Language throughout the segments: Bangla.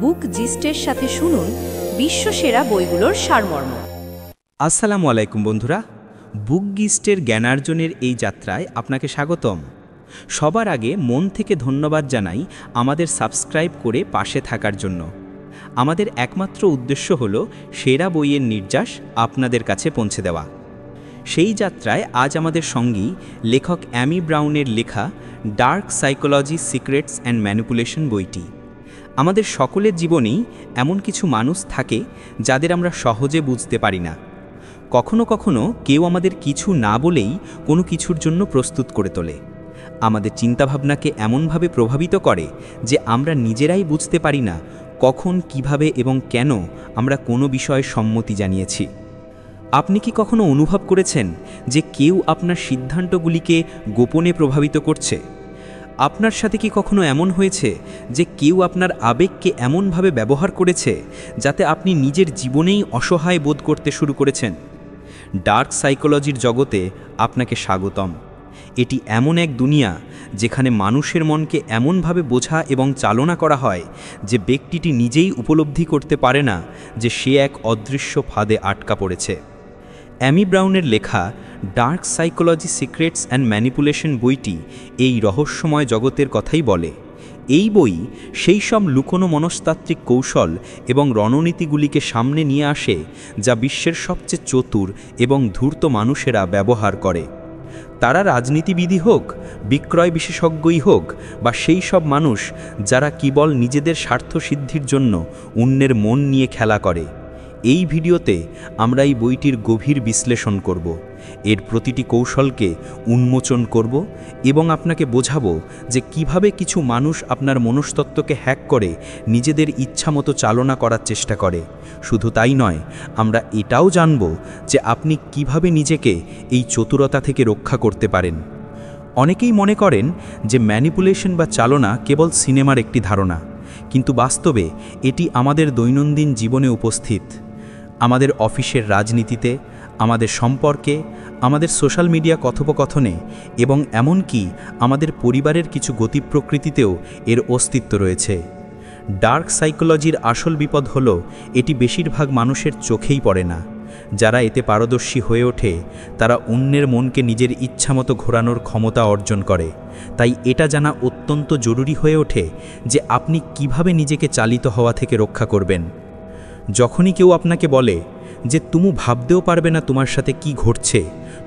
বুক জিস্টের সাথে শুনুন বিশ্বসেরা বইগুলোর সারমর্ম। আসসালামু আলাইকুম বন্ধুরা, বুক গিস্টের জ্ঞানার্জনের এই যাত্রায় আপনাকে স্বাগতম। সবার আগে মন থেকে ধন্যবাদ জানাই আমাদের সাবস্ক্রাইব করে পাশে থাকার জন্য। আমাদের একমাত্র উদ্দেশ্য হল সেরা বইয়ের নির্যাস আপনাদের কাছে পৌঁছে দেওয়া। সেই যাত্রায় আজ আমাদের সঙ্গী লেখক অ্যামি ব্রাউনের লেখা dark psychology secrets and manipulation বইটি। আমাদের সকলের জীবনেই এমন কিছু মানুষ থাকে যাদের আমরা সহজে বুঝতে পারি না। কখনো কখনো কেউ আমাদের কিছু না বলেই কোনো কিছুর জন্য প্রস্তুত করে তোলে। আমাদের চিন্তাভাবনাকে এমনভাবে প্রভাবিত করে যে আমরা নিজেরাই বুঝতে পারি না কখন, কিভাবে এবং কেন আমরা কোনো বিষয়ে সম্মতি জানিয়েছি। আপনি কি কখনো অনুভব করেছেন যে কেউ আপনার সিদ্ধান্তগুলিকে গোপনে প্রভাবিত করছে? আপনার সাথে কি কখনো এমন হয়েছে যে কেউ আপনার আবেগকে এমনভাবে ব্যবহার করেছে যাতে আপনি নিজের জীবনেই অসহায় বোধ করতে শুরু করেছেন? ডার্ক সাইকোলজির জগতে আপনাকে স্বাগতম। এটি এমন এক দুনিয়া যেখানে মানুষের মনকে এমনভাবে বোঝা এবং চালনা করা হয় যে ব্যক্তিটি নিজেই উপলব্ধি করতে পারে না যে সে এক অদৃশ্য ফাঁদে আটকা পড়েছে। অ্যামি ব্রাউনের লেখা dark psychology secrets and manipulation বইটি এই রহস্যময় জগতের কথাই বলে। এই বই সেই সব লুকোনো মনস্তাত্ত্বিক কৌশল এবং রণনীতিগুলিকে সামনে নিয়ে আসে যা বিশ্বের সবচেয়ে চতুর এবং ধূর্ত মানুষেরা ব্যবহার করে। তারা রাজনীতিবিদ হোক, বিক্রয় বিশেষজ্ঞই হোক, বা সেই সব মানুষ যারা কেবল নিজেদের স্বার্থসিদ্ধির জন্য অন্যের মন নিয়ে খেলা করে। এই ভিডিওতে আমরা এই বইটির গভীর বিশ্লেষণ করব, এর প্রতিটি কৌশলকে উন্মোচন করব এবং আপনাকে বোঝাবো যে কিভাবে কিছু মানুষ আপনার মনস্তত্ত্বকে হ্যাক করে নিজেদের ইচ্ছামতো চালনা করার চেষ্টা করে। শুধু তাই নয়, আমরা এটাও জানব যে আপনি কিভাবে নিজেকে এই চতুরতা থেকে রক্ষা করতে পারেন। অনেকেই মনে করেন যে ম্যানিপুলেশন বা চালনা কেবল সিনেমার একটি ধারণা, কিন্তু বাস্তবে এটি আমাদের দৈনন্দিন জীবনে উপস্থিত। আমাদের অফিসের রাজনীতিতে, আমাদের সম্পর্কে, আমাদের সোশ্যাল মিডিয়া কথোপকথনে এবং এমনকি আমাদের পরিবারের কিছু গতি প্রকৃতিতেও এর অস্তিত্ব রয়েছে। ডার্ক সাইকোলজির আসল বিপদ হলো এটি বেশিরভাগ মানুষের চোখেই পড়ে না। যারা এতে পারদর্শী হয়ে ওঠে তারা অন্যের মনকে নিজের ইচ্ছামতো ঘোরানোর ক্ষমতা অর্জন করে। তাই এটা জানা অত্যন্ত জরুরি হয়ে ওঠে যে আপনি কিভাবে নিজেকে চালিত হওয়া থেকে রক্ষা করবেন। যখনই কেউ আপনাকে বলে যে তুমি ভাবতেও পারবে না তোমার সাথে কি ঘটছে,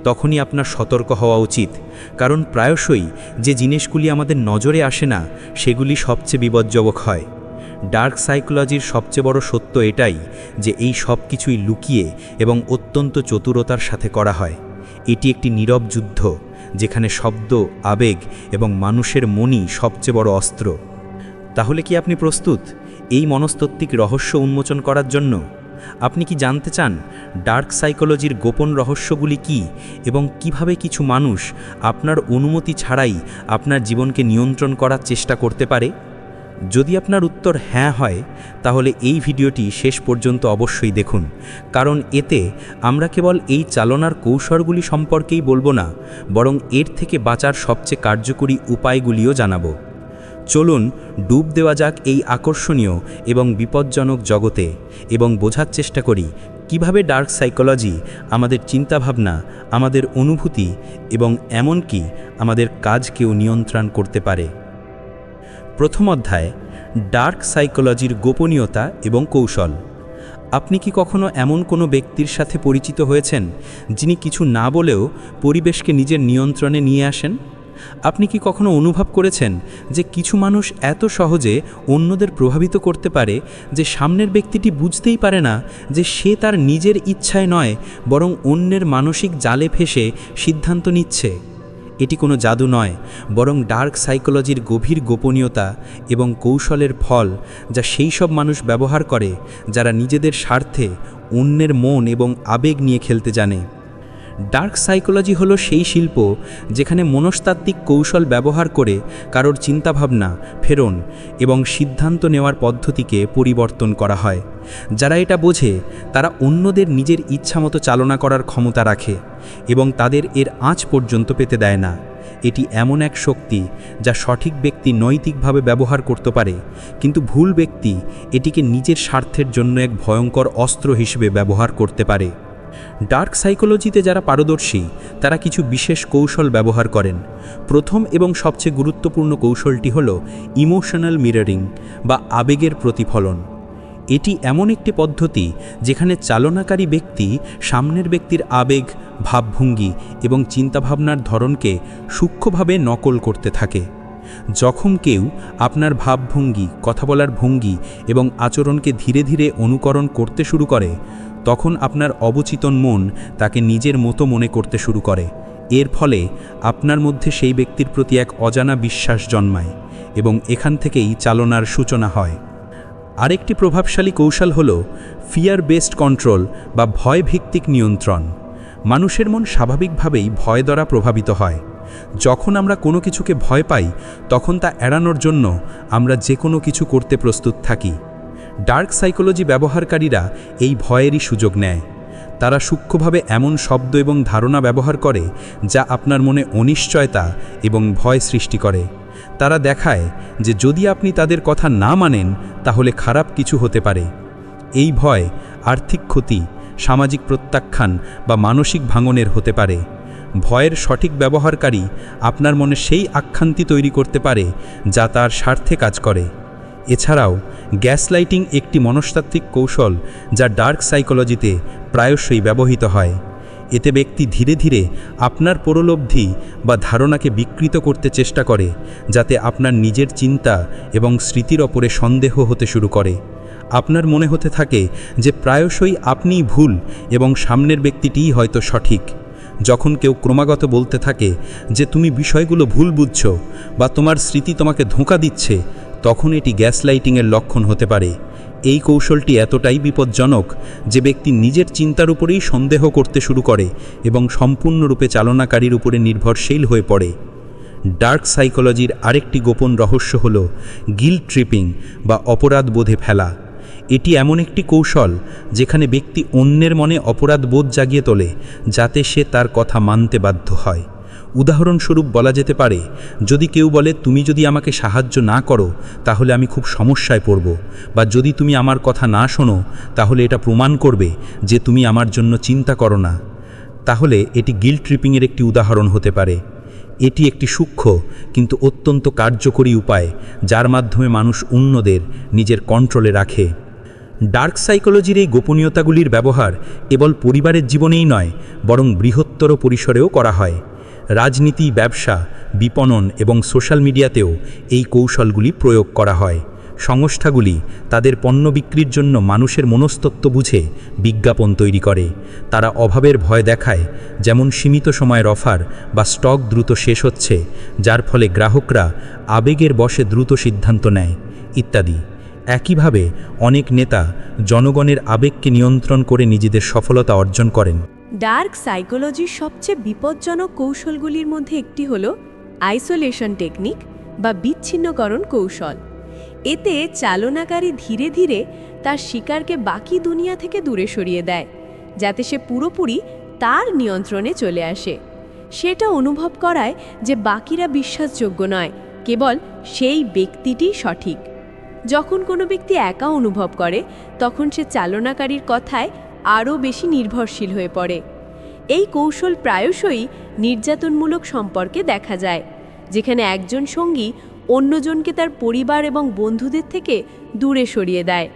তখনই আপনার সতর্ক হওয়া উচিত, কারণ প্রায়শই যে জিনিসগুলি আমাদের নজরে আসে না সেগুলি সবচেয়ে বিপজ্জনক হয়। ডার্ক সাইকোলজির সবচেয়ে বড় সত্য এটাই যে এই সব কিছুই লুকিয়ে এবং অত্যন্ত চতুরতার সাথে করা হয়। এটি একটি নীরব যুদ্ধ যেখানে শব্দ, আবেগ এবং মানুষের মনই সবচেয়ে বড় অস্ত্র। তাহলে কি আপনি প্রস্তুত এই মনস্তাত্ত্বিক রহস্য উন্মোচন করার জন্য? আপনি কি জানতে চান ডার্ক সাইকোলজির গোপন রহস্যগুলি কি এবং কিভাবে কিছু মানুষ আপনার অনুমতি ছাড়াই আপনার জীবনকে নিয়ন্ত্রণ করার চেষ্টা করতে পারে? যদি আপনার উত্তর হ্যাঁ হয়, তাহলে এই ভিডিওটি শেষ পর্যন্ত অবশ্যই দেখুন, কারণ এতে আমরা কেবল এই চালনার কৌশলগুলি সম্পর্কেই বলবো না, বরং এর থেকে বাঁচার সবচেয়ে কার্যকরী উপায়গুলিও জানাবো। চলুন ডুব দেওয়া যাক এই আকর্ষণীয় এবং বিপজ্জনক জগতে এবং বোঝার চেষ্টা করি কিভাবে ডার্ক সাইকোলজি আমাদের চিন্তাভাবনা, আমাদের অনুভূতি এবং এমনকি আমাদের কাজকেও নিয়ন্ত্রণ করতে পারে। প্রথম অধ্যায়, ডার্ক সাইকোলজির গোপনীয়তা এবং কৌশল। আপনি কি কখনো এমন কোনো ব্যক্তির সাথে পরিচিত হয়েছেন যিনি কিছু না বলেও পরিবেশকে নিজের নিয়ন্ত্রণে নিয়ে আসেন? আপনি কি কখনো অনুভব করেছেন যে কিছু মানুষ এত সহজে অন্যদের প্রভাবিত করতে পারে যে সামনের ব্যক্তিটি বুঝতেই পারে না যে সে তার নিজের ইচ্ছায় নয়, বরং অন্যের মানসিক জালে ফেসে সিদ্ধান্ত নিচ্ছে? এটি কোনো জাদু নয়, বরং ডার্ক সাইকোলজির গভীর গোপনীয়তা এবং কৌশলের ফল, যা সেই সব মানুষ ব্যবহার করে যারা নিজেদের স্বার্থে অন্যের মন এবং আবেগ নিয়ে খেলতে জানে। ডার্ক সাইকোলজি হলো সেই শিল্প যেখানে মনস্তাত্ত্বিক কৌশল ব্যবহার করে কারোর চিন্তাভাবনা, ফেরন এবং সিদ্ধান্ত নেওয়ার পদ্ধতিকে পরিবর্তন করা হয়। যারা এটা বোঝে তারা অন্যদের নিজের ইচ্ছামতো চালনা করার ক্ষমতা রাখে এবং তাদের এর আঁচ পর্যন্ত পেতে দেয় না। এটি এমন এক শক্তি যা সঠিক ব্যক্তি নৈতিকভাবে ব্যবহার করতে পারে, কিন্তু ভুল ব্যক্তি এটিকে নিজের স্বার্থের জন্য এক ভয়ঙ্কর অস্ত্র হিসেবে ব্যবহার করতে পারে। ডার্ক সাইকোলজিতে যারা পারদর্শী তারা কিছু বিশেষ কৌশল ব্যবহার করেন। প্রথম এবং সবচেয়ে গুরুত্বপূর্ণ কৌশলটি হল ইমোশনাল মিররিং বা আবেগের প্রতিফলন। এটি এমন একটি পদ্ধতি যেখানে চালনাকারী ব্যক্তি সামনের ব্যক্তির আবেগ, ভাবভঙ্গি এবং চিন্তাভাবনার ধরনকে সূক্ষ্মভাবে নকল করতে থাকে। যখন কেউ আপনার ভাবভঙ্গি, কথা বলার ভঙ্গি এবং আচরণকে ধীরে ধীরে অনুকরণ করতে শুরু করে, তখন আপনার অবচেতন মন তাকে নিজের মতো মনে করতে শুরু করে। এর ফলে আপনার মধ্যে সেই ব্যক্তির প্রতি এক অজানা বিশ্বাস জন্মায় এবং এখান থেকেই চালনার সূচনা হয়। আরেকটি প্রভাবশালী কৌশল হল ফিয়ার বেসড কন্ট্রোল বা ভয়ভিত্তিক নিয়ন্ত্রণ। মানুষের মন স্বাভাবিকভাবেই ভয় দ্বারা প্রভাবিত হয়। যখন আমরা কোনো কিছুকে ভয় পাই তখন তা এড়ানোর জন্য আমরা যে কোনো কিছু করতে প্রস্তুত থাকি। ডার্ক সাইকোলজি ব্যবহারকারীরা এই ভয়েরই সুযোগ নেয়। তারা সূক্ষ্মভাবে এমন শব্দ এবং ধারণা ব্যবহার করে যা আপনার মনে অনিশ্চয়তা এবং ভয় সৃষ্টি করে। তারা দেখায় যে যদি আপনি তাদের কথা না মানেন তাহলে খারাপ কিছু হতে পারে। এই ভয় আর্থিক ক্ষতি, সামাজিক প্রত্যাখ্যান বা মানসিক ভাঙনের হতে পারে। ভয়ের সঠিক ব্যবহারকারী আপনার মনে সেই আখ্যান্তি তৈরি করতে পারে যা তার স্বার্থে কাজ করে। এছাড়াও গ্যাসলাইটিং একটি মনস্তাত্ত্বিক কৌশল যা ডার্ক সাইকোলজিতে প্রায়শই ব্যবহৃত হয়। এতে ব্যক্তি ধীরে ধীরে আপনার পরলব্ধি বা ধারণাকে বিকৃত করতে চেষ্টা করে, যাতে আপনার নিজের চিন্তা এবং স্মৃতির ওপরে সন্দেহ হতে শুরু করে। আপনার মনে হতে থাকে যে প্রায়শই আপনিই ভুল এবং সামনের ব্যক্তিটিই হয়তো সঠিক। যখন কেউ ক্রমাগত বলতে থাকে যে তুমি বিষয়গুলো ভুল বুঝছো বা তোমার স্মৃতি তোমাকে ধোঁকা দিচ্ছে, তখন এটি গ্যাসলাইটিংয়ের লক্ষণ হতে পারে। এই কৌশলটি এতটাই বিপজ্জনক যে ব্যক্তি নিজের চিন্তার উপরেই সন্দেহ করতে শুরু করে এবং সম্পূর্ণরূপে চালনাকারীর উপরে নির্ভরশীল হয়ে পড়ে। ডার্ক সাইকোলজির আরেকটি গোপন রহস্য হল গিল্ট ট্রিপিং বা অপরাধ বোধে ফেলা। এটি এমন একটি কৌশল যেখানে ব্যক্তি অন্যের মনে অপরাধ বোধ জাগিয়ে তোলে যাতে সে তার কথা মানতে বাধ্য হয়। উদাহরণস্বরূপ বলা যেতে পারে, যদি কেউ বলে তুমি যদি আমাকে সাহায্য না করো তাহলে আমি খুব সমস্যায় পড়ব, বা যদি তুমি আমার কথা না শোনো তাহলে এটা প্রমাণ করবে যে তুমি আমার জন্য চিন্তা করো না, তাহলে এটি গিল্ট ট্রিপিংয়ের একটি উদাহরণ হতে পারে। এটি একটি সূক্ষ্ম কিন্তু অত্যন্ত কার্যকরী উপায় যার মাধ্যমে মানুষ অন্যদের নিজের কন্ট্রোলে রাখে। ডার্ক সাইকোলজির এই গোপনীয়তাগুলির ব্যবহার কেবল পরিবারের জীবনেই নয়, বরং বৃহত্তর পরিসরেও করা হয়। রাজনীতি, ব্যবসা, বিপণন এবং সোশ্যাল মিডিয়াতেও এই কৌশলগুলি প্রয়োগ করা হয়। সংস্থাগুলি তাদের পণ্য বিক্রির জন্য মানুষের মনস্তত্ত্ব বুঝে বিজ্ঞাপন তৈরি করে। তারা অভাবের ভয় দেখায়, যেমন সীমিত সময়ের অফার বা স্টক দ্রুত শেষ হচ্ছে, যার ফলে গ্রাহকরা আবেগের বশে দ্রুত সিদ্ধান্ত নেয়, ইত্যাদি। একইভাবে অনেক নেতা জনগণের আবেগকে নিয়ন্ত্রণ করে নিজেদের সফলতা অর্জন করেন। ডার্ক সাইকোলজির সবচেয়ে বিপজ্জনক কৌশলগুলির মধ্যে একটি হল আইসোলেশন টেকনিক বা বিচ্ছিন্নকরণ কৌশল। এতে চালনাকারী ধীরে ধীরে তার শিকারকে বাকি দুনিয়া থেকে দূরে সরিয়ে দেয়, যাতে সে পুরোপুরি তার নিয়ন্ত্রণে চলে আসে। সেটা অনুভব করায় যে বাকিরা বিশ্বাসযোগ্য নয়, কেবল সেই ব্যক্তিটিই সঠিক। যখন কোনো ব্যক্তি একা অনুভব করে তখন সে চালনাকারীর কথায় আরও বেশি নির্ভরশীল হয়ে পড়ে। এই কৌশল প্রায়শই নির্যাতনমূলক সম্পর্কে দেখা যায়, যেখানে একজন সঙ্গী অন্যজনকে তার পরিবার এবং বন্ধুদের থেকে দূরে সরিয়ে দেয়।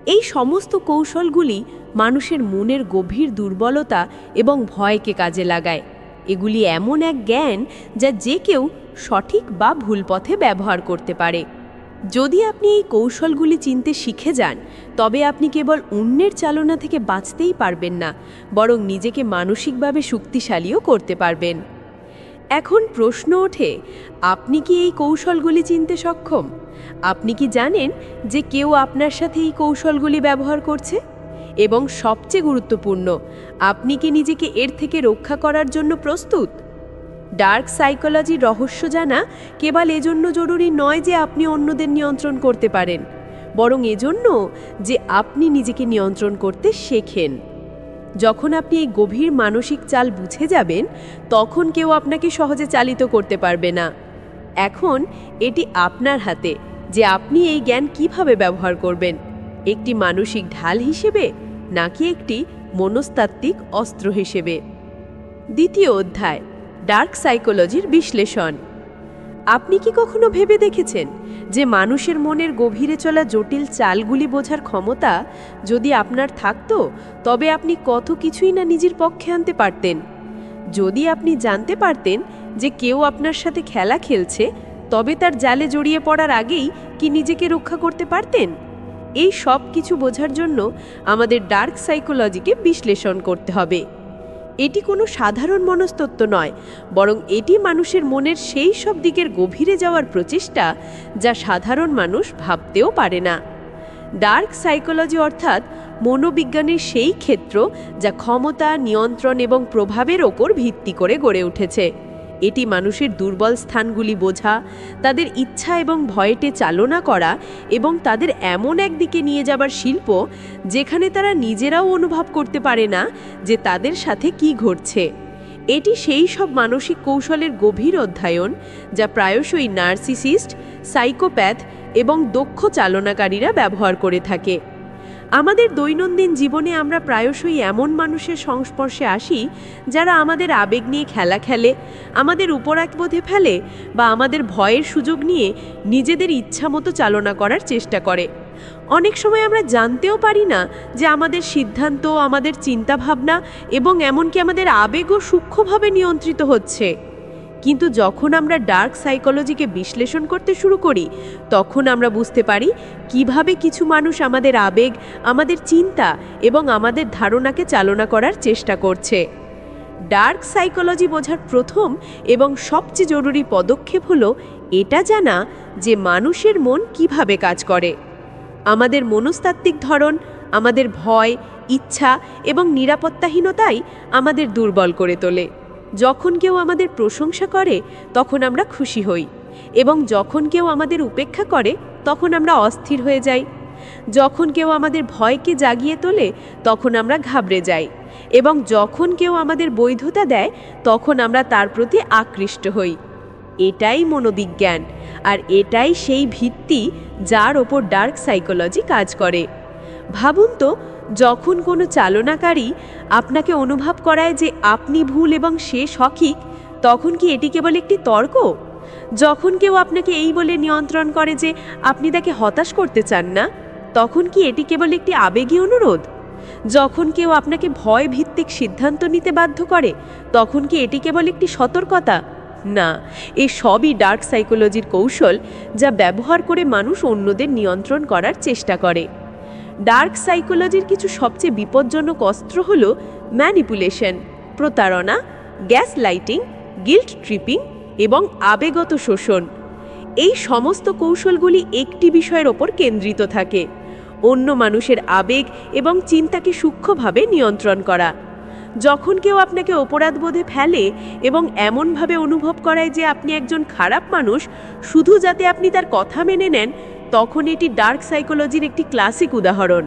এই সমস্ত কৌশলগুলি মানুষের মনের গভীর দুর্বলতা এবং ভয়কে কাজে লাগায়। এগুলি এমন এক জ্ঞান যা যে কেউ সঠিক বা ভুল পথে ব্যবহার করতে পারে। যদি আপনি এই কৌশলগুলি চিনতে শিখে যান, তবে আপনি কেবল অন্যের চালনা থেকে বাঁচতেই পারবেন না, বরং নিজেকে মানসিকভাবে শক্তিশালীও করতে পারবেন। এখন প্রশ্ন ওঠে, আপনি কি এই কৌশলগুলি চিনতে সক্ষম? আপনি কি জানেন যে কেউ আপনার সাথে এই কৌশলগুলি ব্যবহার করছে? এবং সবচেয়ে গুরুত্বপূর্ণ, আপনি কি নিজেকে এর থেকে রক্ষা করার জন্য প্রস্তুত? ডার্ক সাইকোলজির রহস্য জানা কেবল এজন্য জরুরি নয় যে আপনি অন্যদের নিয়ন্ত্রণ করতে পারেন, বরং এজন্য যে আপনি নিজেকে নিয়ন্ত্রণ করতে শেখেন। যখন আপনি এই গভীর মানসিক চাল বুঝে যাবেন, তখন কেউ আপনাকে সহজে চালিত করতে পারবে না। এখন এটি আপনার হাতে যে আপনি এই জ্ঞান কিভাবে ব্যবহার করবেন, একটি মানসিক ঢাল হিসেবে নাকি একটি মনস্তাত্ত্বিক অস্ত্র হিসেবে। দ্বিতীয় অধ্যায়, ডার্ক সাইকোলজির বিশ্লেষণ। আপনি কি কখনো ভেবে দেখেছেন যে মানুষের মনের গভীরে চলা জটিল চালগুলি বোঝার ক্ষমতা যদি আপনার থাকতো, তবে আপনি কত কিছুই না নিজের পক্ষে আনতে পারতেন? যদি আপনি জানতে পারতেন যে কেউ আপনার সাথে খেলা খেলছে, তবে তার জালে জড়িয়ে পড়ার আগেই কি নিজেকে রক্ষা করতে পারতেন? এই সব কিছু বোঝার জন্য আমাদের ডার্ক সাইকোলজিকে বিশ্লেষণ করতে হবে। এটি কোনো সাধারণ মনস্তত্ত্ব নয়, বরং এটি মানুষের মনের সেই সব দিকের গভীরে যাওয়ার প্রচেষ্টা যা সাধারণ মানুষ ভাবতেও পারে না। ডার্ক সাইকোলজি অর্থাৎ মনোবিজ্ঞানের সেই ক্ষেত্র যা ক্ষমতা, নিয়ন্ত্রণ এবং প্রভাবের ওপর ভিত্তি করে গড়ে উঠেছে। এটি মানুষের দুর্বল স্থানগুলি বোঝা, তাদের ইচ্ছা এবং ভয়েতে চালনা করা এবং তাদের এমন একদিকে নিয়ে যাবার শিল্প যেখানে তারা নিজেরাও অনুভব করতে পারে না যে তাদের সাথে কি ঘটছে। এটি সেই সব মানসিক কৌশলের গভীর অধ্যয়ন যা প্রায়শই নার্সিসিস্ট, সাইকোপ্যাথ এবং দক্ষ চালনাকারীরা ব্যবহার করে থাকে। আমাদের দৈনন্দিন জীবনে আমরা প্রায়শই এমন মানুষের সংস্পর্শে আসি যারা আমাদের আবেগ নিয়ে খেলা খেলে, আমাদের উপরাগবোধে ফেলে বা আমাদের ভয়ের সুযোগ নিয়ে নিজেদের ইচ্ছামতো চালনা করার চেষ্টা করে। অনেক সময় আমরা জানতেও পারি না যে আমাদের সিদ্ধান্ত, আমাদের চিন্তাভাবনা এবং এমনকি আমাদের আবেগও সূক্ষ্মভাবে নিয়ন্ত্রিত হচ্ছে। কিন্তু যখন আমরা ডার্ক সাইকোলজিকে বিশ্লেষণ করতে শুরু করি, তখন আমরা বুঝতে পারি কিভাবে কিছু মানুষ আমাদের আবেগ, আমাদের চিন্তা এবং আমাদের ধারণাকে চালনা করার চেষ্টা করছে। ডার্ক সাইকোলজি বোঝার প্রথম এবং সবচেয়ে জরুরি পদক্ষেপ হলো এটা জানা যে মানুষের মন কিভাবে কাজ করে। আমাদের মনস্তাত্ত্বিক ধরন, আমাদের ভয়, ইচ্ছা এবং নিরাপত্তাহীনতাই আমাদের দুর্বল করে তোলে। যখন কেউ আমাদের প্রশংসা করে তখন আমরা খুশি হই, এবং যখন কেউ আমাদের উপেক্ষা করে তখন আমরা অস্থির হয়ে যাই। যখন কেউ আমাদের ভয়কে জাগিয়ে তোলে তখন আমরা ঘাবড়ে যাই, এবং যখন কেউ আমাদের বৈধতা দেয় তখন আমরা তার প্রতি আকৃষ্ট হই। এটাই মনোবিজ্ঞান, আর এটাই সেই ভিত্তি যার ওপর ডার্ক সাইকোলজি কাজ করে। ভাবুন তো, যখন কোনো চালনাকারী আপনাকে অনুভব করায় যে আপনি ভুল এবং সে সঠিক, তখন কি এটি কেবল একটি তর্ক? যখন কেউ আপনাকে এই বলে নিয়ন্ত্রণ করে যে আপনি তাকে হতাশ করতে চান না, তখন কি এটি কেবল একটি আবেগী অনুরোধ? যখন কেউ আপনাকে ভয় ভিত্তিক সিদ্ধান্ত নিতে বাধ্য করে, তখন কি এটি কেবল একটি সতর্কতা? না, এ সবই ডার্ক সাইকোলজির কৌশল যা ব্যবহার করে মানুষ অন্যদের নিয়ন্ত্রণ করার চেষ্টা করে। ডার্ক সাইকোলজির কিছু সবচেয়ে বিপজ্জনক অস্ত্র হল ম্যানিপুলেশন, প্রতারণা, গ্যাস লাইটিং, গিল্ট ট্রিপিং এবং আবেগগত শোষণ। এই সমস্ত কৌশলগুলি একটি বিষয়ের ওপর কেন্দ্রিত থাকে: অন্য মানুষের আবেগ এবং চিন্তাকে সূক্ষ্মভাবে নিয়ন্ত্রণ করা। যখন কেউ আপনাকে অপরাধবোধে ফেলে এবং এমনভাবে অনুভব করায় যে আপনি একজন খারাপ মানুষ শুধু যাতে আপনি তার কথা মেনে নেন, তখন এটি ডার্ক সাইকোলজির একটি ক্লাসিক উদাহরণ।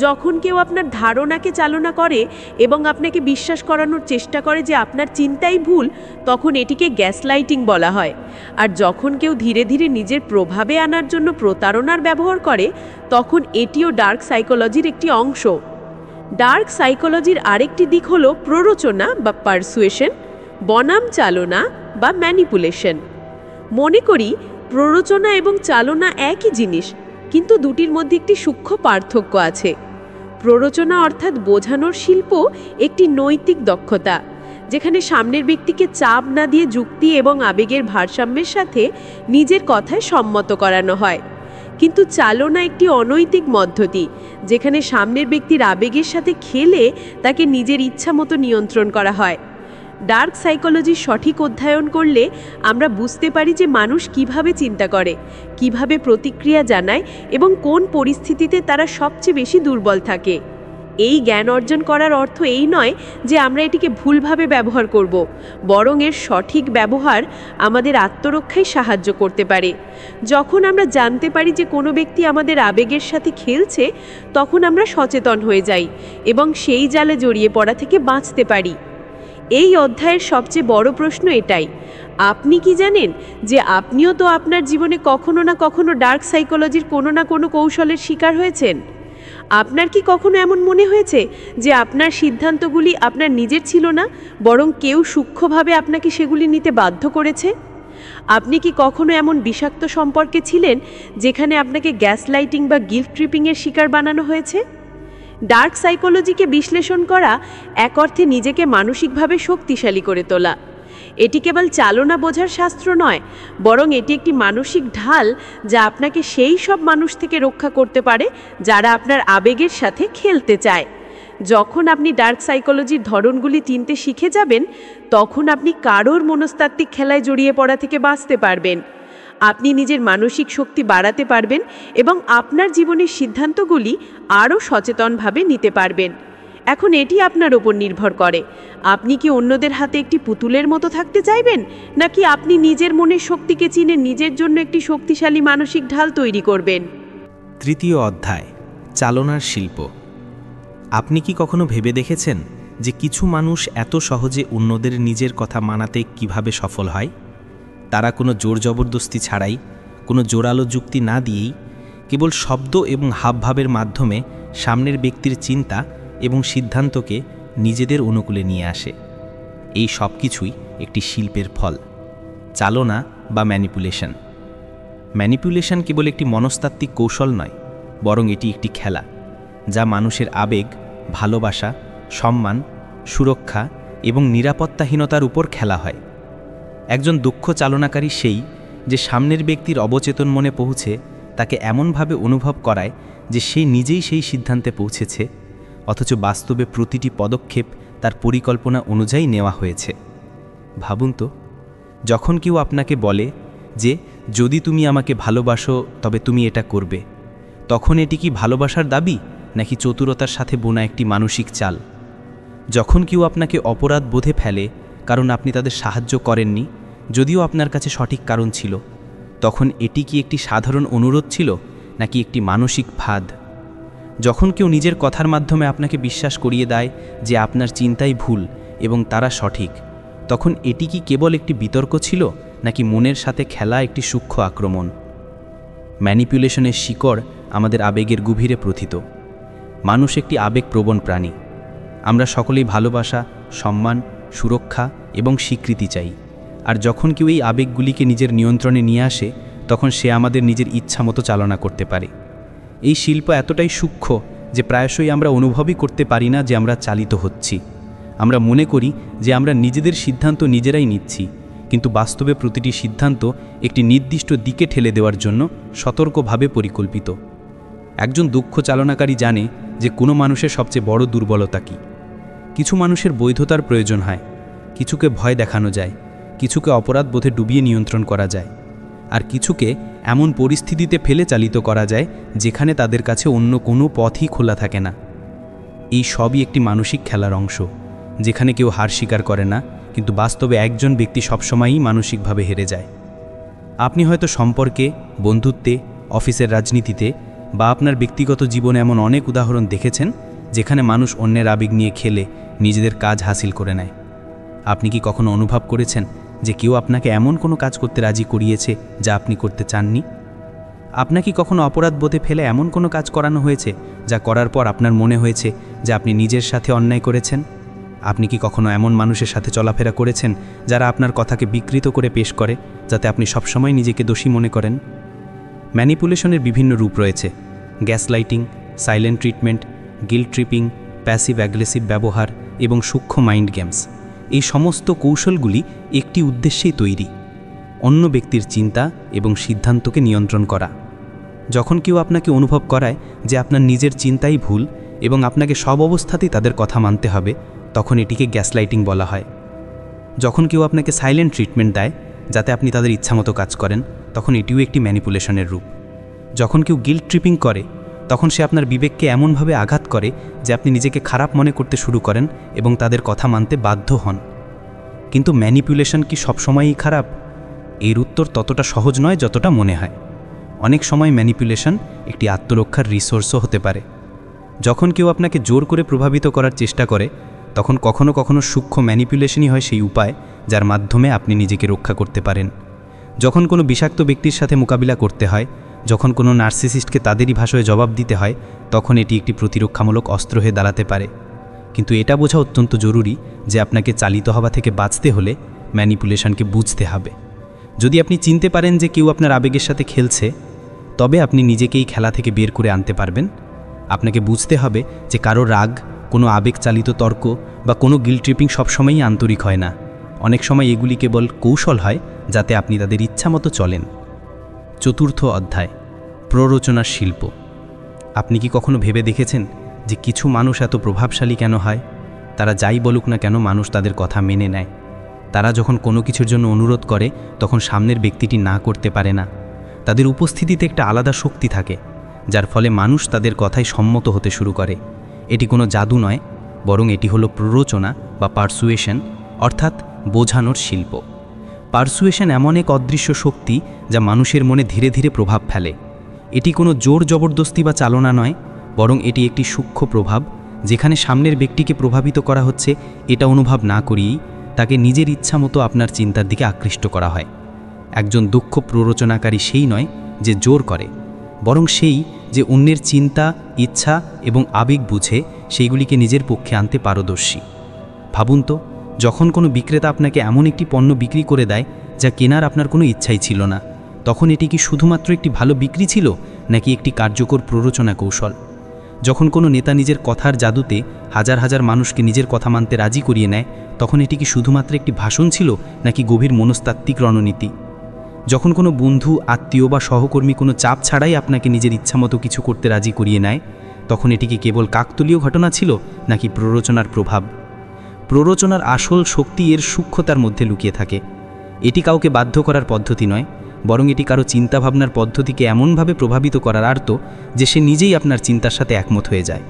যখন কেউ আপনার ধারণাকে চালনা করে এবং আপনাকে বিশ্বাস করানোর চেষ্টা করে যে আপনার চিন্তাই ভুল, তখন এটিকে গ্যাসলাইটিং বলা হয়। আর যখন কেউ ধীরে ধীরে নিজের প্রভাবে আনার জন্য প্রতারণার ব্যবহার করে, তখন এটিও ডার্ক সাইকোলজির একটি অংশ। ডার্ক সাইকোলজির আরেকটি দিক হল প্ররোচনা বা পারসুয়েশন, বনাম চালনা বা ম্যানিপুলেশন। মনে করি প্ররোচনা এবং চালনা একই জিনিস, কিন্তু দুটির মধ্যে একটি সূক্ষ্ম পার্থক্য আছে। প্ররোচনা অর্থাৎ বোঝানোর শিল্প একটি নৈতিক দক্ষতা, যেখানে সামনের ব্যক্তিকে চাপ না দিয়ে যুক্তি এবং আবেগের ভারসাম্যের সাথে নিজের কথায় সম্মত করানো হয়। কিন্তু চালনা একটি অনৈতিক পদ্ধতি, যেখানে সামনের ব্যক্তির আবেগের সাথে খেলে তাকে নিজের ইচ্ছা মতো নিয়ন্ত্রণ করা হয়। ডার্ক সাইকোলজি সঠিক অধ্যয়ন করলে আমরা বুঝতে পারি যে মানুষ কিভাবে চিন্তা করে, কিভাবে প্রতিক্রিয়া জানায় এবং কোন পরিস্থিতিতে তারা সবচেয়ে বেশি দুর্বল থাকে। এই জ্ঞান অর্জন করার অর্থ এই নয় যে আমরা এটিকে ভুলভাবে ব্যবহার করব, বরং এর সঠিক ব্যবহার আমাদের আত্মরক্ষায় সাহায্য করতে পারে। যখন আমরা জানতে পারি যে কোনো ব্যক্তি আমাদের আবেগের সাথে খেলছে, তখন আমরা সচেতন হয়ে যাই এবং সেই জালে জড়িয়ে পড়া থেকে বাঁচতে পারি। এই অধ্যায়ের সবচেয়ে বড় প্রশ্ন এটাই, আপনি কি জানেন যে আপনিও তো আপনার জীবনে কখনো না কখনো ডার্ক সাইকোলজির কোনো না কোনো কৌশলের শিকার হয়েছেন? আপনার কি কখনো এমন মনে হয়েছে যে আপনার সিদ্ধান্তগুলি আপনার নিজের ছিল না, বরং কেউ সূক্ষ্মভাবে আপনাকে সেগুলি নিতে বাধ্য করেছে? আপনি কি কখনো এমন বিষাক্ত সম্পর্কে ছিলেন যেখানে আপনাকে গ্যাসলাইটিং বা গিল্ট ট্রিপিংয়ের শিকার বানানো হয়েছে? ডার্ক সাইকোলজিকে বিশ্লেষণ করা এক অর্থে নিজেকে মানসিকভাবে শক্তিশালী করে তোলা। এটি কেবল চালনা বোঝার শাস্ত্র নয়, বরং এটি একটি মানসিক ঢাল যা আপনাকে সেই সব মানুষ থেকে রক্ষা করতে পারে যারা আপনার আবেগের সাথে খেলতে চায়। যখন আপনি ডার্ক সাইকোলজির ধরনগুলি চিনতে শিখে যাবেন, তখন আপনি কারোর মনস্তাত্ত্বিক খেলায় জড়িয়ে পড়া থেকে বাঁচতে পারবেন। আপনি নিজের মানসিক শক্তি বাড়াতে পারবেন এবং আপনার জীবনের সিদ্ধান্তগুলি আরও সচেতনভাবে নিতে পারবেন। এখন এটি আপনার ওপর নির্ভর করে, আপনি কি অন্যদের হাতে একটি পুতুলের মতো থাকতে চাইবেন, নাকি আপনি নিজের মনের শক্তিকে চিনে নিজের জন্য একটি শক্তিশালী মানসিক ঢাল তৈরি করবেন? তৃতীয় অধ্যায়, চালনার শিল্প। আপনি কি কখনো ভেবে দেখেছেন যে কিছু মানুষ এত সহজে অন্যদের নিজের কথা মানাতে কিভাবে সফল হয়? তারা কোনো জোর জবরদস্তি ছাড়াই, কোনো জোরালো যুক্তি না দিয়েই, কেবল শব্দ এবং হাবভাবের মাধ্যমে সামনের ব্যক্তির চিন্তা এবং সিদ্ধান্তকে নিজেদের অনুকূলে নিয়ে আসে। এই সব কিছুই একটি শিল্পের ফল, চালনা বা ম্যানিপুলেশন। ম্যানিপুলেশন কেবল একটি মনস্তাত্ত্বিক কৌশল নয়, বরং এটি একটি খেলা যা মানুষের আবেগ, ভালোবাসা, সম্মান, সুরক্ষা এবং নিরাপত্তাহীনতার উপর খেলা হয়। একজন দক্ষ চালনাকারী সেই যে সামনের ব্যক্তির অবচেতন মনে পৌঁছে তাকে এমনভাবে অনুভব করায় যে সে নিজেই সেই সিদ্ধান্তে পৌঁছেছে, অথচ বাস্তবে প্রতিটি পদক্ষেপ তার পরিকল্পনা অনুযায়ী নেওয়া হয়েছে। ভাবুন তো, যখন কেউ আপনাকে বলে যে যদি তুমি আমাকে ভালোবাসো তবে তুমি এটা করবে, তখন এটি কি ভালোবাসার দাবি নাকি চতুরতার সাথে বোনা একটি মানসিক চাল? যখন কেউ আপনাকে অপরাধ বোধে ফেলে কারণ আপনি তাদের সাহায্য করেননি, যদিও আপনার কাছে সঠিক কারণ ছিল, তখন এটি কি একটি সাধারণ অনুরোধ ছিল নাকি একটি মানসিক ফাঁদ? যখন কেউ নিজের কথার মাধ্যমে আপনাকে বিশ্বাস করিয়ে দেয় যে আপনার চিন্তাই ভুল এবং তারা সঠিক, তখন এটি কি কেবল একটি বিতর্ক ছিল নাকি মনের সাথে খেলা একটি সূক্ষ্ম আক্রমণ? ম্যানিপুলেশনের শিকড় আমাদের আবেগের গভীরে প্রথিত। মানুষ একটি আবেগপ্রবণ প্রাণী। আমরা সকলেই ভালোবাসা, সম্মান, সুরক্ষা এবং স্বীকৃতি চাই। আর যখন কেউ এই আবেগগুলিকে নিজের নিয়ন্ত্রণে নিয়ে আসে, তখন সে আমাদের নিজের ইচ্ছা মতো চালনা করতে পারে। এই শিল্প এতটাই সূক্ষ্ম যে প্রায়শই আমরা অনুভবই করতে পারি না যে আমরা চালিত হচ্ছি। আমরা মনে করি যে আমরা নিজেদের সিদ্ধান্ত নিজেরাই নিচ্ছি, কিন্তু বাস্তবে প্রতিটি সিদ্ধান্ত একটি নির্দিষ্ট দিকে ঠেলে দেওয়ার জন্য সতর্কভাবে পরিকল্পিত। একজন দক্ষ চালনাকারী জানে যে কোনো মানুষের সবচেয়ে বড় দুর্বলতা কী। কিছু মানুষের বৈধতার প্রয়োজন হয়, কিছুকে ভয় দেখানো যায়, কিছুকে অপরাধ বোধে ডুবিয়ে নিয়ন্ত্রণ করা যায়, আর কিছুকে এমন পরিস্থিতিতে ফেলে চালিত করা যায় যেখানে তাদের কাছে অন্য কোনো পথই খোলা থাকে না। এই সবই একটি মানসিক খেলার অংশ, যেখানে কেউ হার স্বীকার করে না, কিন্তু বাস্তবে একজন ব্যক্তি সবসময়ই মানসিকভাবে হেরে যায়। আপনি হয়তো সম্পর্কে, বন্ধুত্বে, অফিসের রাজনীতিতে বা আপনার ব্যক্তিগত জীবনে এমন অনেক উদাহরণ দেখেছেন যেখানে মানুষ অন্যের আবেগ নিয়ে খেলে নিজেদের কাজ হাসিল করে নেয়। আপনি কি কখনো অনুভব করেছেন যে কেউ আপনাকে এমন কোনো কাজ করতে রাজি করিয়েছে যা আপনি করতে চাননি? আপনাকে কি কখনো অপরাধ বোধে ফেলে এমন কোনো কাজ করানো হয়েছে যা করার পর আপনার মনে হয়েছে যে আপনি নিজের সাথে অন্যায় করেছেন? আপনি কি কখনো এমন মানুষের সাথে চলাফেরা করেছেন যারা আপনার কথাকে বিকৃত করে পেশ করে যাতে আপনি সবসময় নিজেকে দোষী মনে করেন? ম্যানিপুলেশনের বিভিন্ন রূপ রয়েছে: gaslighting, silent treatment, guilt tripping, passive aggressive ব্যবহার এবং সূক্ষ্ম মাইন্ড গেমস। এই সমস্ত কৌশলগুলি একটি উদ্দেশ্যেই তৈরি: অন্য ব্যক্তির চিন্তা এবং সিদ্ধান্তকে নিয়ন্ত্রণ করা। যখন কেউ আপনাকে অনুভব করায় যে আপনার নিজের চিন্তাই ভুল এবং আপনাকে সব অবস্থাতেই তাদের কথা মানতে হবে, তখন এটিকে গ্যাসলাইটিং বলা হয়। যখন কেউ আপনাকে সাইলেন্ট ট্রিটমেন্ট দেয় যাতে আপনি তাদের ইচ্ছামতো কাজ করেন, তখন এটিও একটি ম্যানিপুলেশনের রূপ। যখন কেউ গিল্ট ট্রিপিং করে, তখন সে আপনার বিবেককে এমনভাবে আঘাত করে যে আপনি নিজেকে খারাপ মনে করতে শুরু করেন এবং তাদের কথা মানতে বাধ্য হন। কিন্তু ম্যানিপুলেশন কি সবসময়ই খারাপ? এর উত্তর ততটা সহজ নয় যতটা মনে হয়। অনেক সময় ম্যানিপুলেশন একটি আত্মরক্ষার রিসোর্সও হতে পারে। যখন কেউ আপনাকে জোর করে প্রভাবিত করার চেষ্টা করে, তখন কখনো কখনো সূক্ষ্ম ম্যানিপুলেশনই হয় সেই উপায় যার মাধ্যমে আপনি নিজেকে রক্ষা করতে পারেন। যখন কোনো বিষাক্ত ব্যক্তির সাথে মোকাবিলা করতে হয়, যখন কোনো নার্সিসিস্টকে তাদেরই ভাষায় জবাব দিতে হয়, তখন এটি একটি প্রতিরক্ষামূলক অস্ত্র হয়ে দাঁড়াতে পারে। কিন্তু এটা বোঝা অত্যন্ত জরুরি যে আপনাকে চালিত হওয়া থেকে বাঁচতে হলে ম্যানিপুলেশনকে বুঝতে হবে। যদি আপনি চিনতে পারেন যে কেউ আপনার আবেগের সাথে খেলছে, তবে আপনি নিজেকেই খেলা থেকে বের করে আনতে পারবেন। আপনাকে বুঝতে হবে যে কারো রাগ, কোনো আবেগচালিত তর্ক বা কোনো গিল্ট ট্রিপিং সবসময়ই আন্তরিক হয় না। অনেক সময় এগুলি কেবল কৌশল হয় যাতে আপনি তাদের ইচ্ছামতো চলেন। চতুর্থ অধ্যায়, প্ররোচনার শিল্প। আপনি কি কখনো ভেবে দেখেছেন যে কিছু মানুষ এত প্রভাবশালী কেন হয়? তারা যাই বলুক না কেন, মানুষ তাদের কথা মেনে নেয়। তারা যখন কোনো কিছুর জন্য অনুরোধ করে, তখন সামনের ব্যক্তিটি না করতে পারে না। তাদের উপস্থিতিতে একটা আলাদা শক্তি থাকে, যার ফলে মানুষ তাদের কথায় সম্মত হতে শুরু করে। এটি কোনো জাদু নয়, বরং এটি হলো প্ররোচনা বা পারসুয়েশন, অর্থাৎ বোঝানোর শিল্প। পারসুয়েশন এমন এক অদৃশ্য শক্তি যা মানুষের মনে ধীরে ধীরে প্রভাব ফেলে। এটি কোনো জোর জবরদস্তি বা চালনা নয়, বরং এটি একটি সূক্ষ্ম প্রভাব, যেখানে সামনের ব্যক্তিকে প্রভাবিত করা হচ্ছে এটা অনুভব না করিয়েই তাকে নিজের ইচ্ছামতো আপনার চিন্তার দিকে আকৃষ্ট করা হয়। একজন দক্ষ প্ররোচনাকারী সেই নয় যে জোর করে, বরং সেই যে অন্যের চিন্তা, ইচ্ছা এবং আবেগ বুঝে সেইগুলিকে নিজের পক্ষে আনতে পারদর্শী। ভাবুন তো, যখন কোনো বিক্রেতা আপনাকে এমন একটি পণ্য বিক্রি করে দেয় যা কেনার আপনার কোনো ইচ্ছাই ছিল না, তখন এটি কি শুধুমাত্র একটি ভালো বিক্রি ছিল, নাকি একটি কার্যকর প্ররোচনা কৌশল? যখন কোনো নেতা নিজের কথার জাদুতে হাজার হাজার মানুষকে নিজের কথা মানতে রাজি করিয়ে নেয়, তখন এটি কি শুধুমাত্র একটি ভাষণ ছিল, নাকি গভীর মনস্তাত্ত্বিক রণনীতি? যখন কোনো বন্ধু, আত্মীয় বা সহকর্মী কোনো চাপ ছাড়াই আপনাকে নিজের ইচ্ছামতো কিছু করতে রাজি করিয়ে নেয়, তখন এটি কি কেবল কাকতালীয় ঘটনা ছিল, নাকি প্ররোচনার প্রভাব? প্ররোচনার আসল শক্তি এর সূক্ষ্মতার মধ্যে লুকিয়ে থাকে। এটি কাউকে বাধ্য করার পদ্ধতি নয়, বরং এটি কারো চিন্তাভাবনার পদ্ধতিকে এমনভাবে প্রভাবিত করার আর্ত যে সে নিজেই আপনার চিন্তার সাথে একমত হয়ে যায়।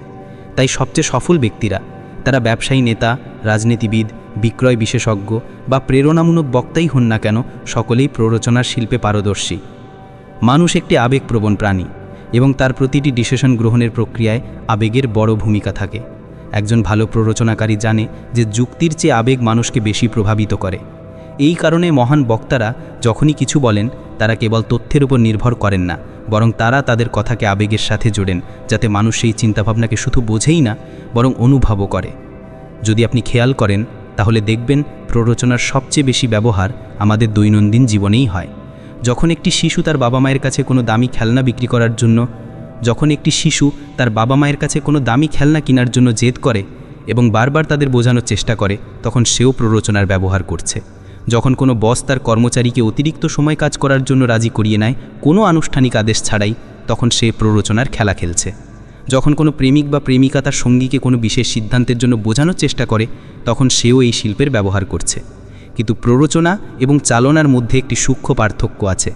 তাই সবচেয়ে সফল ব্যক্তিরা, তারা ব্যবসায়ী, নেতা, রাজনীতিবিদ, বিক্রয় বিশেষজ্ঞ বা প্রেরণামূলক বক্তাই হন না কেন, সকলেই প্ররোচনার শিল্পে পারদর্শী। মানুষ একটি আবেগপ্রবণ প্রাণী এবং তার প্রতিটি ডিসিশন গ্রহণের প্রক্রিয়ায় আবেগের বড় ভূমিকা থাকে। একজন ভালো প্ররোচনাকারী জানে যে যুক্তির চেয়ে আবেগ মানুষকে বেশি প্রভাবিত করে। এই কারণে মহান বক্তারা যখনই কিছু বলেন, তারা কেবল তথ্যের উপর নির্ভর করেন না, বরং তারা তাদের কথাকে আবেগের সাথে জোড়েন, যাতে মানুষ সেই চিন্তাভাবনাকে শুধু বোঝেই না, বরং অনুভবও করে। যদি আপনি খেয়াল করেন, তাহলে দেখবেন প্ররোচনার সবচেয়ে বেশি ব্যবহার আমাদের দৈনন্দিন জীবনেই হয়। যখন একটি শিশু তার বাবা মায়ের কাছে কোনো দামি খেলনা বিক্রি করার জন্য দামি খেলনা কেনার জন্য জেদ করে এবং বারবার তাদের বোঝানোর চেষ্টা করে, তখন সেও প্ররোচনার ব্যবহার করছে। যখন কোনো বস তার কর্মচারীকে অতিরিক্ত সময় কাজ করার জন্য রাজি করিয়ে নেয় কোনো আনুষ্ঠানিক আদেশ ছাড়াই, তখন সে প্ররোচনার খেলা খেলছে। যখন কোনো প্রেমিক বা প্রেমিকা তার সঙ্গীকে কোনো বিশেষ সিদ্ধান্তের জন্য বোঝানোর চেষ্টা করে, তখন সেও এই শিল্পের ব্যবহার করছে। কিন্তু প্ররোচনা এবং চালনার মধ্যে একটি সূক্ষ্ম পার্থক্য আছে।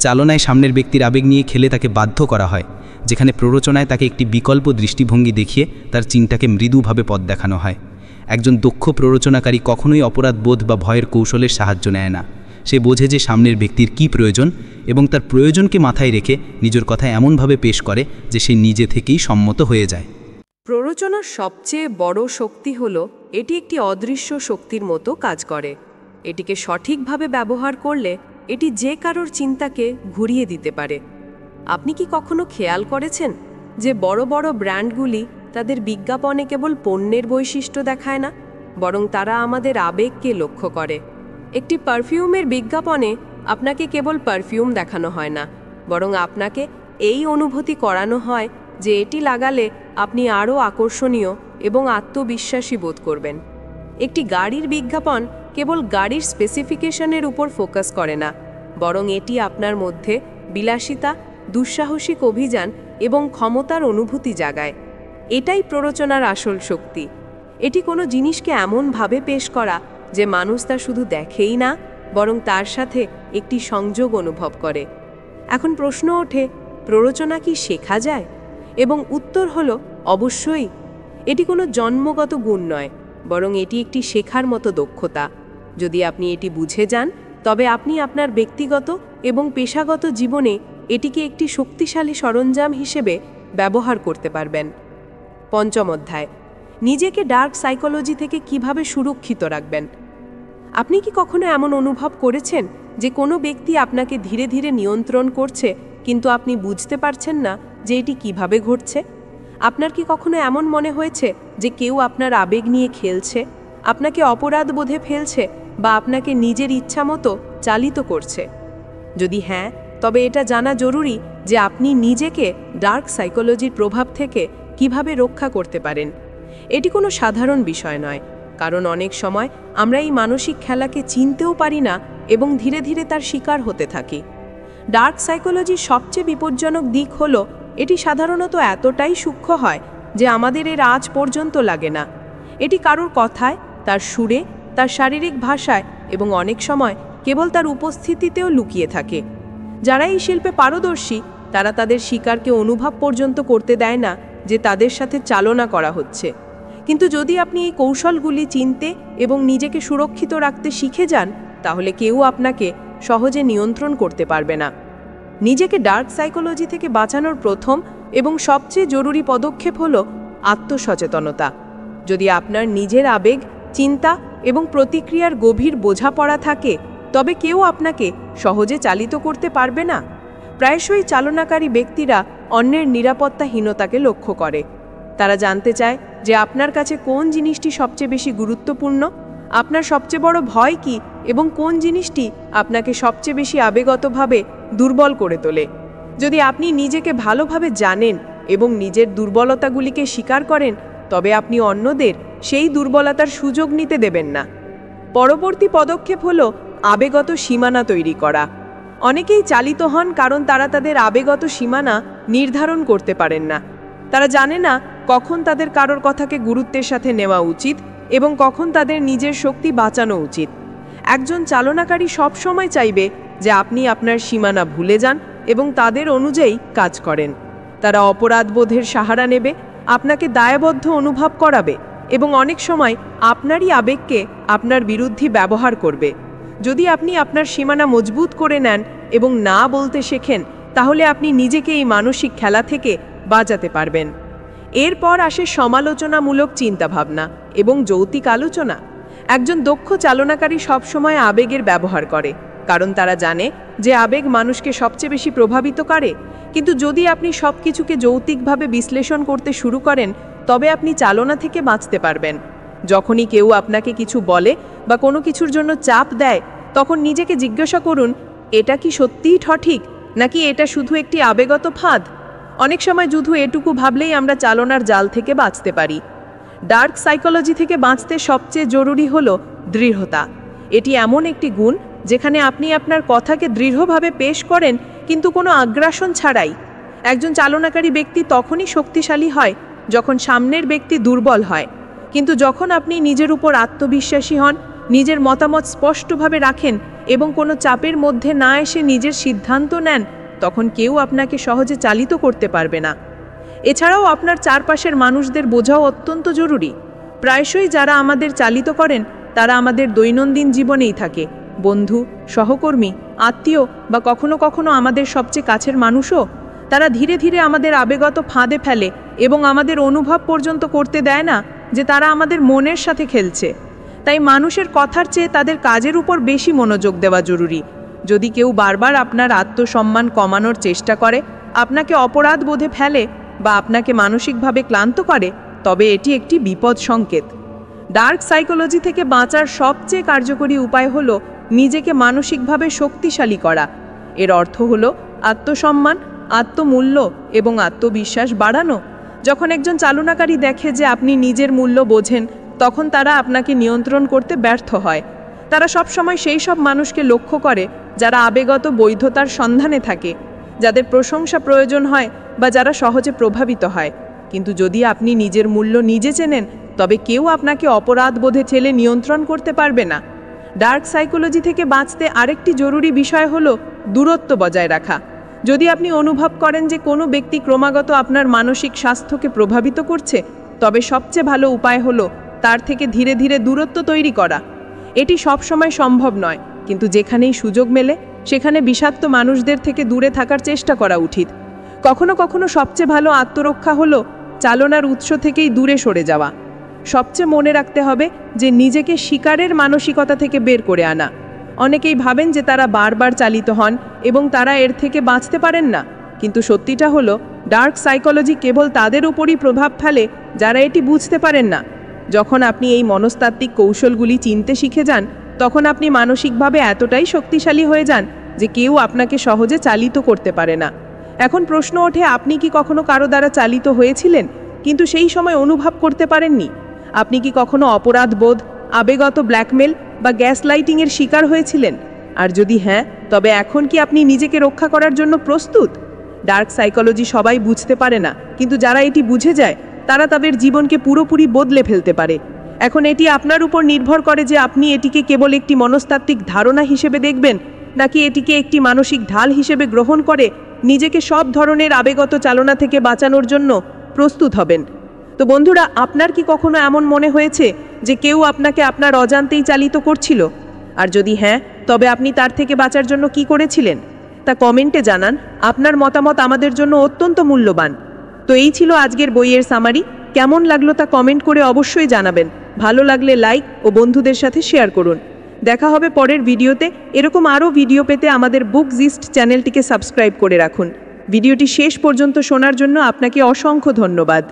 চালনায় সামনের ব্যক্তির আবেগ নিয়ে খেলে তাকে বাধ্য করা হয়, যেখানে প্ররোচনায় তাকে একটি বিকল্প দৃষ্টিভঙ্গি দেখিয়ে তার চিন্তাকে মৃদুভাবে পথ দেখানো হয়। একজন দক্ষ প্ররোচনাকারী কখনোই অপরাধবোধ বা ভয়ের কৌশলের সাহায্য নেয় না। সে বোঝে যে সামনের ব্যক্তির কী প্রয়োজন এবং তার প্রয়োজনকে মাথায় রেখে নিজের কথা এমনভাবে পেশ করে যে সে নিজে থেকেই সম্মত হয়ে যায়। প্ররোচনার সবচেয়ে বড় শক্তি হলো এটি একটি অদৃশ্য শক্তির মতো কাজ করে। এটিকে সঠিকভাবে ব্যবহার করলে এটি যে কারোর চিন্তাকে ঘুরিয়ে দিতে পারে। আপনি কি কখনো খেয়াল করেছেন যে বড় বড় ব্র্যান্ডগুলি তাদের বিজ্ঞাপনে কেবল পণ্যের বৈশিষ্ট্য দেখায় না, বরং তারা আমাদের আবেগকে লক্ষ্য করে? একটি পারফিউমের বিজ্ঞাপনে আপনাকে কেবল পারফিউম দেখানো হয় না, বরং আপনাকে এই অনুভূতি করানো হয় যে এটি লাগালে আপনি আরও আকর্ষণীয় এবং আত্মবিশ্বাসী বোধ করবেন। একটি গাড়ির বিজ্ঞাপন কেবল গাড়ির স্পেসিফিকেশনের উপর ফোকাস করে না, বরং এটি আপনার মধ্যে বিলাসিতা, দুঃসাহসিক অভিযান এবং ক্ষমতার অনুভূতি জাগায়। এটাই প্ররোচনার আসল শক্তি। এটি কোনো জিনিসকে এমনভাবে পেশ করা যে মানুষ তা শুধু দেখেই না, বরং তার সাথে একটি সংযোগ অনুভব করে। এখন প্রশ্ন ওঠে, প্ররোচনা কি শেখা যায়? এবং উত্তর হলো অবশ্যই। এটি কোনো জন্মগত গুণ নয়, বরং এটি একটি শেখার মতো দক্ষতা। যদি আপনি এটি বুঝে যান, তবে আপনি আপনার ব্যক্তিগত এবং পেশাগত জীবনে এটিকে একটি শক্তিশালী সরঞ্জাম হিসেবে ব্যবহার করতে পারবেন। পঞ্চম অধ্যায়, নিজেকে ডার্ক সাইকোলজি থেকে কিভাবে সুরক্ষিত রাখবেন। আপনি কি কখনো এমন অনুভব করেছেন যে কোনো ব্যক্তি আপনাকে ধীরে ধীরে নিয়ন্ত্রণ করছে, কিন্তু আপনি বুঝতে পারছেন না যে এটি কিভাবে ঘটছে? আপনার কি কখনো এমন মনে হয়েছে যে কেউ আপনার আবেগ নিয়ে খেলছে, আপনাকে অপরাধ বোধে ফেলছে বা আপনাকে নিজের ইচ্ছা মতো চালিত করছে? যদি হ্যাঁ, তবে এটা জানা জরুরি যে আপনি নিজেকে ডার্ক সাইকোলজির প্রভাব থেকে কিভাবে রক্ষা করতে পারেন। এটি কোনো সাধারণ বিষয় নয়, কারণ অনেক সময় আমরা এই মানসিক খেলাকে চিনতেও পারি না এবং ধীরে ধীরে তার শিকার হতে থাকি। ডার্ক সাইকোলজির সবচেয়ে বিপজ্জনক দিক হলো এটি সাধারণত এতটাই সূক্ষ্ম হয় যে আমাদের এর আজ পর্যন্ত লাগে না। এটি কারোর কথায়, তার সুরে, তার শারীরিক ভাষায় এবং অনেক সময় কেবল তার উপস্থিতিতেও লুকিয়ে থাকে। যারা এই শিল্পে পারদর্শী তারা তাদের শিকারকে অনুভব পর্যন্ত করতে দেয় না যে তাদের সাথে চালনা করা হচ্ছে। কিন্তু যদি আপনি এই কৌশলগুলি চিনতে এবং নিজেকে সুরক্ষিত রাখতে শিখে যান, তাহলে কেউ আপনাকে সহজে নিয়ন্ত্রণ করতে পারবে না। নিজেকে ডার্ক সাইকোলজি থেকে বাঁচানোর প্রথম এবং সবচেয়ে জরুরি পদক্ষেপ হলো আত্মসচেতনতা। যদি আপনার নিজের আবেগ, চিন্তা এবং প্রতিক্রিয়ার গভীর বোঝাপড়া থাকে, তবে কেউ আপনাকে সহজে চালিত করতে পারবে না। প্রায়শই চালনাকারী ব্যক্তিরা অন্যের নিরাপত্তাহীনতাকে লক্ষ্য করে। তারা জানতে চায় যে আপনার কাছে কোন জিনিসটি সবচেয়ে বেশি গুরুত্বপূর্ণ, আপনার সবচেয়ে বড় ভয় কী এবং কোন জিনিসটি আপনাকে সবচেয়ে বেশি আবেগতভাবে দুর্বল করে তোলে। যদি আপনি নিজেকে ভালোভাবে জানেন এবং নিজের দুর্বলতাগুলিকে স্বীকার করেন, তবে আপনি অন্যদের সেই দুর্বলতার সুযোগ নিতে দেবেন না। পরবর্তী পদক্ষেপ হলো আবেগত সীমানা তৈরি করা। অনেকেই চালিত হন কারণ তারা তাদের আবেগত সীমানা নির্ধারণ করতে পারেন না। তারা জানে না কখন তাদের কারোর কথাকে গুরুত্বের সাথে নেওয়া উচিত এবং কখন তাদের নিজের শক্তি বাঁচানো উচিত। একজন চালনাকারী সবসময় চাইবে যে আপনি আপনার সীমানা ভুলে যান এবং তাদের অনুযায়ী কাজ করেন। তারা অপরাধবোধের সাহারা নেবে, আপনাকে দায়বদ্ধ অনুভব করাবে এবং অনেক সময় আপনারই আবেগকে আপনার বিরুদ্ধে ব্যবহার করবে। যদি আপনি আপনার সীমানা মজবুত করে নেন এবং না বলতে শেখেন, তাহলে আপনি নিজেকে এই মানসিক খেলা থেকে বাঁচাতে পারবেন। এরপর আসে সমালোচনামূলক চিন্তাভাবনা এবং যৌক্তিক আলোচনা। একজন দক্ষ চালনাকারী সবসময় আবেগের ব্যবহার করে, কারণ তারা জানে যে আবেগ মানুষকে সবচেয়ে বেশি প্রভাবিত করে। কিন্তু যদি আপনি সব কিছুকে যৌক্তিকভাবে বিশ্লেষণ করতে শুরু করেন, তবে আপনি চালনা থেকে বাঁচতে পারবেন। যখনই কেউ আপনাকে কিছু বলে বা কোনো কিছুর জন্য চাপ দেয়, তখন নিজেকে জিজ্ঞাসা করুন, এটা কি সত্যিই সঠিক নাকি এটা শুধু একটি আবেগত ফাঁদ? অনেক সময় শুধু এটুকু ভাবলেই আমরা চালনার জাল থেকে বাঁচতে পারি। ডার্ক সাইকোলজি থেকে বাঁচতে সবচেয়ে জরুরি হলো দৃঢ়তা। এটি এমন একটি গুণ যেখানে আপনি আপনার কথাকে দৃঢ়ভাবে পেশ করেন, কিন্তু কোনো আগ্রাসন ছাড়াই। একজন চালনাকারী ব্যক্তি তখনই শক্তিশালী হয় যখন সামনের ব্যক্তি দুর্বল হয়। কিন্তু যখন আপনি নিজের উপর আত্মবিশ্বাসী হন, নিজের মতামত স্পষ্টভাবে রাখেন এবং কোনো চাপের মধ্যে না এসে নিজের সিদ্ধান্ত নেন, তখন কেউ আপনাকে সহজে চালিত করতে পারবে না। এছাড়াও আপনার চারপাশের মানুষদের বোঝাও অত্যন্ত জরুরি। প্রায়শই যারা আমাদের চালিত করেন তারা আমাদের দৈনন্দিন জীবনেই থাকে। বন্ধু, সহকর্মী, আত্মীয় বা কখনো কখনো আমাদের সবচেয়ে কাছের মানুষও। তারা ধীরে ধীরে আমাদের আবেগত ফাঁদে ফেলে এবং আমাদের অনুভব পর্যন্ত করতে দেয় না যে তারা আমাদের মনের সাথে খেলছে। তাই মানুষের কথার চেয়ে তাদের কাজের উপর বেশি মনোযোগ দেওয়া জরুরি। যদি কেউ বারবার আপনার আত্মসম্মান কমানোর চেষ্টা করে, আপনাকে অপরাধ বোধে ফেলে বা আপনাকে মানসিকভাবে ক্লান্ত করে, তবে এটি একটি বিপদ সংকেত। ডার্ক সাইকোলজি থেকে বাঁচার সবচেয়ে কার্যকরী উপায় হলো নিজেকে মানসিকভাবে শক্তিশালী করা। এর অর্থ হলো আত্মসম্মান, আত্মমূল্য এবং আত্মবিশ্বাস বাড়ানো। যখন একজন চালনাকারী দেখে যে আপনি নিজের মূল্য বোঝেন, তখন তারা আপনাকে নিয়ন্ত্রণ করতে ব্যর্থ হয়। তারা সবসময় সেই সব মানুষকে লক্ষ্য করে যারা আবেগত বৈধতার সন্ধানে থাকে, যাদের প্রশংসা প্রয়োজন হয় বা যারা সহজে প্রভাবিত হয়। কিন্তু যদি আপনি নিজের মূল্য নিজে চেনেন, তবে কেউ আপনাকে অপরাধ বোধে ঠেলে নিয়ন্ত্রণ করতে পারবে না। ডার্ক সাইকোলজি থেকে বাঁচতে আরেকটি জরুরি বিষয় হলো দূরত্ব বজায় রাখা। যদি আপনি অনুভব করেন যে কোনো ব্যক্তি ক্রমাগত আপনার মানসিক স্বাস্থ্যকে প্রভাবিত করছে, তবে সবচেয়ে ভালো উপায় হলো তার থেকে ধীরে ধীরে দূরত্ব তৈরি করা। এটি সবসময় সম্ভব নয়, কিন্তু যেখানেই সুযোগ মেলে সেখানে বিষাক্ত মানুষদের থেকে দূরে থাকার চেষ্টা করা উচিত। কখনো কখনো সবচেয়ে ভালো আত্মরক্ষা হলো চালনার উৎস থেকেই দূরে সরে যাওয়া। সবচেয়ে মনে রাখতে হবে যে নিজেকে শিকারের মানসিকতা থেকে বের করে আনা। অনেকেই ভাবেন যে তারা বারবার চালিত হন এবং তারা এর থেকে বাঁচতে পারেন না, কিন্তু সত্যিটা হলো ডার্ক সাইকোলজি কেবল তাদের উপরই প্রভাব ফেলে যারা এটি বুঝতে পারেন না। যখন আপনি এই মনস্তাত্ত্বিক কৌশলগুলি চিনতে শিখে যান, তখন আপনি মানসিকভাবে এতটাই শক্তিশালী হয়ে যান যে কেউ আপনাকে সহজে চালিত করতে পারে না। এখন প্রশ্ন ওঠে, আপনি কি কখনো কারো দ্বারা চালিত হয়েছিলেন কিন্তু সেই সময় অনুভব করতে পারেননি? আপনি কি কখনো অপরাধ বোধ, আবেগত ব্ল্যাকমেল বা গ্যাস লাইটিংয়ের শিকার হয়েছিলেন? আর যদি হ্যাঁ, তবে এখন কি আপনি নিজেকে রক্ষা করার জন্য প্রস্তুত? ডার্ক সাইকোলজি সবাই বুঝতে পারে না, কিন্তু যারা এটি বুঝে যায় তারা তাদের জীবনকে পুরোপুরি বদলে ফেলতে পারে। এখন এটি আপনার উপর নির্ভর করে যে আপনি এটিকে কেবল একটি মনস্তাত্ত্বিক ধারণা হিসেবে দেখবেন, নাকি এটিকে একটি মানসিক ঢাল হিসেবে গ্রহণ করে নিজেকে সব ধরনের আবেগত চালনা থেকে বাঁচানোর জন্য প্রস্তুত হবেন। তো বন্ধুরা, আপনার কি কখনো এমন মনে হয়েছে যে কেউ আপনাকে আপনার অজান্তেই চালিত করছিল? আর যদি হ্যাঁ, তবে আপনি তার থেকে বাঁচার জন্য কি করেছিলেন তা কমেন্টে জানান। আপনার মতামত আমাদের জন্য অত্যন্ত মূল্যবান। তো এই ছিল আজকের বইয়ের সামারি। কেমন লাগলো তা কমেন্ট করে অবশ্যই জানাবেন। ভালো লাগলে লাইক ও বন্ধুদের সাথে শেয়ার করুন। দেখা হবে পরের ভিডিওতে। এরকম আরও ভিডিও পেতে আমাদের বুকজিস্ট চ্যানেলটিকে সাবস্ক্রাইব করে রাখুন। ভিডিওটি শেষ পর্যন্ত শোনার জন্য আপনাকে অসংখ্য ধন্যবাদ।